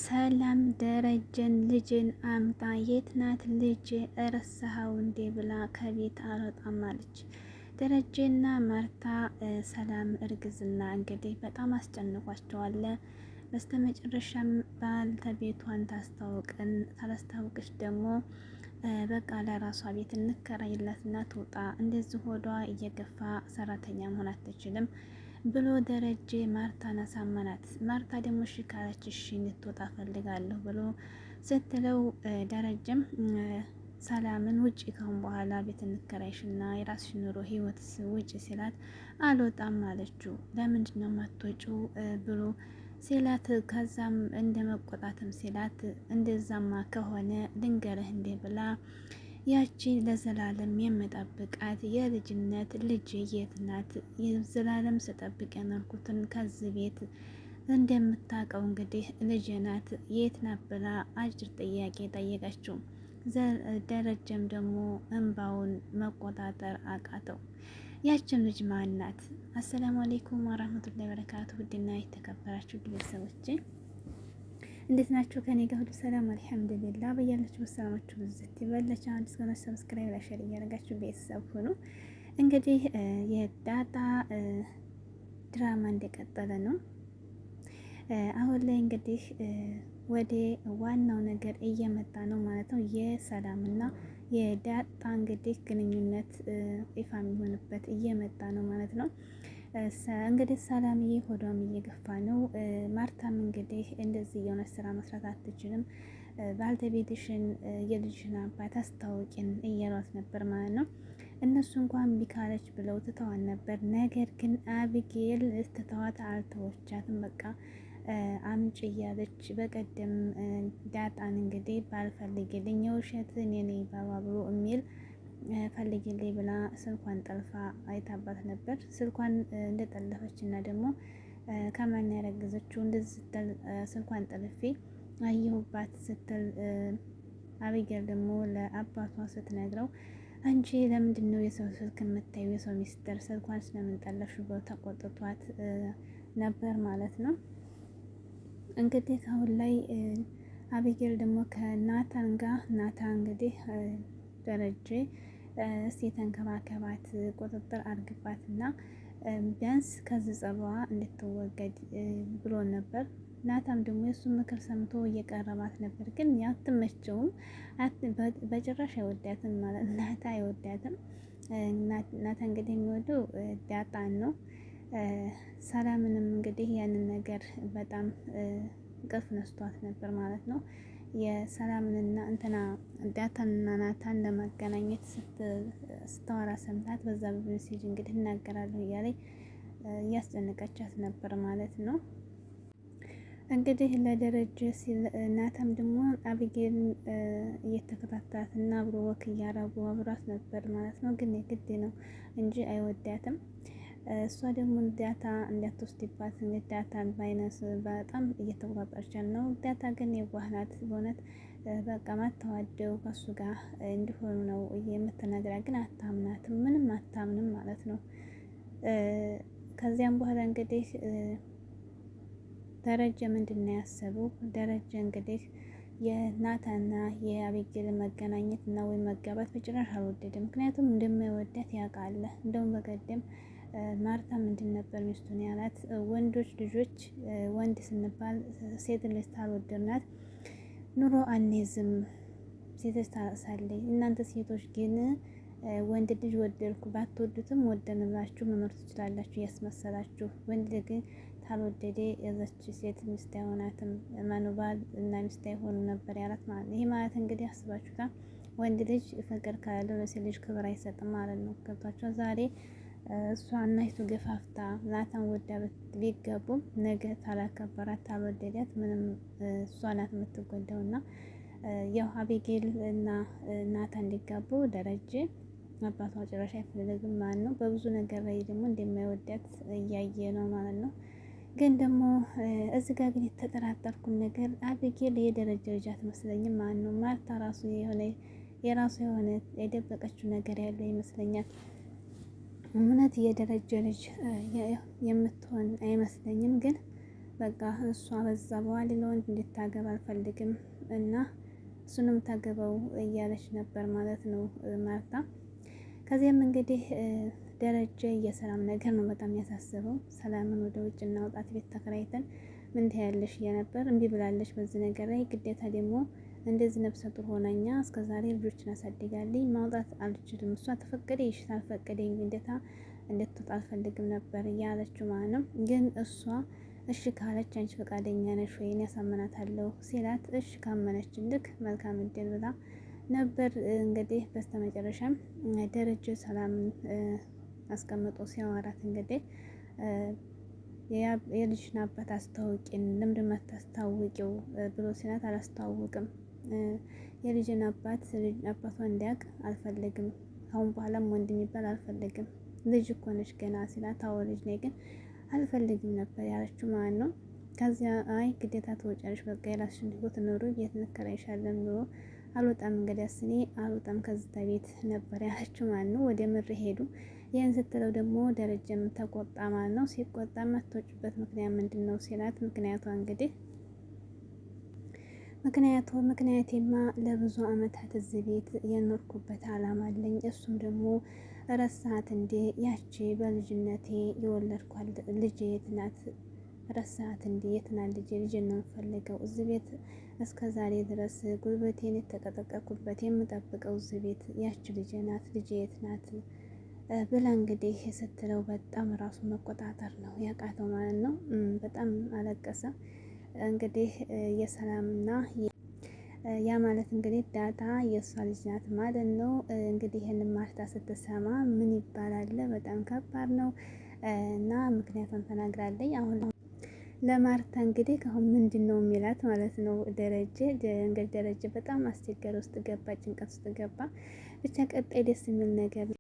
ሰላም ደረጀን ልጅን አምጣ የት ናት ልጅ እረሳኸው እንዴ ብላ ከቤት አልወጣም አለች። ደረጀና ማርታ ሰላም እርግዝና እንግዲህ በጣም አስጨንቋቸዋል። በስተመጨረሻም ባለቤቷን ታላስታውቅሽ ደግሞ በቃ ለራሷ ቤት እንከራይላትና ትውጣ፣ እንደዚህ ሆዷ እየገፋ ሰራተኛ መሆን አትችልም ብሎ ደረጀ ማርታን አሳመናት። ማርታ ደግሞ እሺ ካለች እሺ እንድትወጣ ፈልጋለሁ ብሎ ስትለው ደረጀም ሰላምን ውጪ ካሁን በኋላ ቤት እንከራይሽና የራስሽ ኑሮ ህይወት ውጪ ሲላት አልወጣም አለችው። ለምንድን ነው የማትወጪው ብሎ ሲላት ከዛም እንደ መቆጣትም ሲላት እንደዛማ ከሆነ ልንገርህ እንዴ ብላ ያቺ ለዘላለም የምጠብቃት የልጅነት ልጅ የት ናት? የዘላለም ስጠብቅ የኖርኩትን ከዚህ ቤት እንደምታውቀው እንግዲህ ልጅ ናት የት ናት ብላ አጭር ጥያቄ ጠየቀችው። ደረጀም ደግሞ እንባውን መቆጣጠር አቃተው። ያችን ልጅ ማን ናት? አሰላሙ አሌይኩም ወራህመቱላሂ ወበረካቱ። ውድና የተከበራችሁ ቤተሰቦቼ እንዴት ናቸው? ከኔ ጋር ሁሉ ሰላም አልሐምዱሊላህ። በያላችሁ ሰላማችሁ ብዝት ይበላችሁ። አዲስ ከሆነ ሰብስክራይብ ላይ ሼር እያደረጋችሁ ቤተሰብ ሁኑ። እንግዲህ የዳጣ ድራማ እንደቀጠለ ነው። አሁን ላይ እንግዲህ ወደ ዋናው ነገር እየመጣ ነው ማለት ነው። የሰላምና የዳጣ እንግዲህ ግንኙነት ይፋ የሚሆንበት እየመጣ ነው ማለት ነው። እንግዲህ ሰላምዬ ሆዷም እየገፋ ነው። ማርታም እንግዲህ እንደዚህ የሆነ ስራ መስራት አትችልም፣ ባልተቤትሽን የልጅሽን አባት አስታውቂን እያሏት ነበር ማለት ነው። እነሱ እንኳን ቢካለች ብለው ትተዋን ነበር። ነገር ግን አቢጌል ትተዋት አልተወቻትም። በቃ አምጭ እያለች በቀደም ዳጣን እንግዲህ ባልፈልግልኝ የውሸት እኔ ነኝ ባባብሎ የሚል ፈልግልኝ ብላ ስልኳን ጠልፋ አይታባት ነበር። ስልኳን እንደጠለፈች እና ደግሞ ከማን ያረገዘችው እንደዚህ ስትል ስልኳን ጠልፌ አየሁባት ስትል አቢጌል ደግሞ ለአባቷ ስትነግረው አንቺ ለምንድን ነው የሰው ስልክ የምታዩ? የሰው ሚስጥር ስልኳን ስለምን ጠለፍሽ ብሎ ተቆጥቷት ነበር ማለት ነው። እንግዲህ አሁን ላይ አቢጌል ደግሞ ከናታን ጋር እንግዲህ ደረጀ እስቲ ተንከባከባት፣ ቁጥጥር አድርግባት እና ቢያንስ ከዚህ ጸባዋ እንድትወገድ ብሎ ነበር። ናታም ደግሞ የእሱን ምክር ሰምቶ እየቀረባት ነበር፣ ግን አትመቸውም፣ በጭራሽ አይወዳትም ማለት ናታ አይወዳትም። ናታ እንግዲህ የሚወደው ዳጣን ነው። ሰላምንም እንግዲህ ያንን ነገር በጣም እንቅልፍ ነስቷት ነበር ማለት ነው። የሰላምንና እንትና ዳታንና ናታን ለማገናኘት ስታወራ ሰምታት በዛ በሜሴጅ እንግዲህ እናገራለሁ እያለኝ እያስጨነቀቻት ነበር ማለት ነው። እንግዲህ ለደረጀ ሲል ናታም ደግሞ አቢጌል እየተከታተላት እና አብሮ ወክ እያረጉ አብሯት ነበር ማለት ነው። ግን የግድ ነው እንጂ አይወዳትም። እሷ ደግሞ ዳታ እንዳትወስድባት ዳታን ባይነስ በጣም እየተቆጣጠረች ነው። ዳታ ግን የዋህ ናት በእውነት በቃ ማተዋደው ከሱ ጋር እንዲሆኑ ነው የምትነግራት፣ ግን አታምናትም፣ ምንም አታምንም ማለት ነው። ከዚያም በኋላ እንግዲህ ደረጀ ምንድን ነው ያሰበው? ደረጀ እንግዲህ የናታና የአቢጌል መገናኘት እና ወይም መጋባት በጭራሽ አልወደድም። ምክንያቱም እንደማይወዳት ያውቃል። እንደውም በቀደም ማርታ ምንድን ነበር ሚስቱን ያላት? ወንዶች ልጆች ወንድ ስንባል ሴት ልጅ ታልወደድናት ኑሮ አንይዝም፣ ሴቶች ታሳለኝ። እናንተ ሴቶች ግን ወንድ ልጅ ወደድኩ ባትወዱትም ወደን ብላችሁ መኖር ትችላላችሁ እያስመሰላችሁ። ወንድ ግን ታልወደደ የዘች ሴት ሚስት አይሆናትም፣ ባል እና ሚስት አይሆኑ ነበር ያላት ማለት ነው። ይሄ ማለት እንግዲህ አስባችሁታ ወንድ ልጅ ፍቅር ካለው ለሴት ልጅ ክብር አይሰጥም ማለት ነው። ገብቷቸው ዛሬ እሷ እናይቱ ገፋፍታ ናታን ወዳ ቢገቡም ነገ ታላከበራት ታልወደዳት ምንም እሷ ናት የምትጎዳው። እና ያው አቢጌል እና ናታን እንዲጋቡ ደረጀ አባቷ ጭራሽ አይፈልግም ማለት ነው። በብዙ ነገር ላይ ደግሞ እንደማይወዳት እያየ ነው ማለት ነው። ግን ደግሞ እዚህ ጋር ግን የተጠራጠርኩን ነገር አቢጌል የደረጀ ልጅ አትመስለኝም ማለት ነው። ማርታ ራሱ የራሱ የሆነ የደበቀችው ነገር ያለው ይመስለኛል። እውነት የደረጀ ልጅ የምትሆን አይመስለኝም። ግን በቃ እሷ በዛ በኋላ ለወንድ እንድታገባ አልፈልግም እና እሱንም ታገባው እያለች ነበር ማለት ነው ማርታ። ከዚያም እንግዲህ ደረጀ የሰላም ነገር ነው በጣም ያሳስበው። ሰላምን ወደ ውጭ እናውጣት ቤት ተከራይተን ምን ትያለሽ እየነበር እምቢ ብላለች። በዚህ ነገር ላይ ግዴታ ደግሞ እንደዚህ ነፍሰ ጡር ሆነኛ እስከዛሬ ልጆችን አሳድጋለኝ ማውጣት አልችልም። እሷ ተፈቀደ ይሽታ አልፈቀደኝ ግዴታ እንድትወጣ አልፈልግም ነበር እያለችው ማለት ነው። ግን እሷ እሺ ካለች አንቺ ፈቃደኛ ነሽ ወይ ያሳምናታለሁ ሲላት እሺ ካመነች ልክ መልካም እድል ብላ ነበር። እንግዲህ በስተመጨረሻም ደረጀ ሰላምን አስቀምጦ ሲያወራት እንግዲህ የልጅን አባት አስታውቂን ለምንድን ነው የማታስታውቂው ብሎ ሲላት አላስታውቅም የልጅን አባቷ እንዲያውቅ አልፈልግም። አሁን በኋላም ወንድ የሚባል አልፈልግም። ልጅ እኮ ነች ገና ሲላት አዎ ልጅ ነኝ ግን አልፈልግም ነበር ያለችው ማለት ነው። ከዚያ አይ ግዴታ ትወጫለሽ በቃ የራስሽን ህይወት ኑሮ የት እንከራይሻለን ብሎ አልወጣም እንግዲያስ እኔ አልወጣም ከዚህ ቤት ነበር ያለችው ማለት ነው። ወደ ምር ሄዱ። ይህን ስትለው ደግሞ ደረጀም ተቆጣ ማለት ነው። ሲቆጣ የማትወጭበት ምክንያት ምንድን ነው ሲላት ምክንያቷ እንግዲህ ምክንያቴማ ለብዙ አመታት እዚህ ቤት የኖርኩበት አላማ አለኝ። እሱም ደግሞ ረሳት እንዴ ያቺ በልጅነቴ የወለድኳት ልጄ የት ናት? ረሳት እንዴ የት ናት ልጄ? ልጄን ነው የምፈልገው እዚህ ቤት እስከ ዛሬ ድረስ ጉልበቴን የተቀጠቀኩበት የምጠብቀው እዚህ ቤት ያቺ ልጄ ናት። ልጄ የት ናት ብላ እንግዲህ ስትለው በጣም ራሱ መቆጣጠር ነው ያቃተው ማለት ነው። በጣም አለቀሰ። እንግዲህ የሰላምና ያ ማለት እንግዲህ ዳጣ የእሷ ልጅ ናት ማለት ነው። እንግዲህ ይህንን ማርታ ስትሰማ ምን ይባላል? በጣም ከባድ ነው እና ምክንያቱም ተናግራለኝ። አሁን ለማርታ እንግዲህ አሁን ምንድን ነው የሚላት ማለት ነው ደረጀ። እንግዲህ ደረጀ በጣም አስቸጋሪ ውስጥ ገባ፣ ጭንቀት ውስጥ ገባ። ብቻ ቀጣይ ደስ የሚል ነገር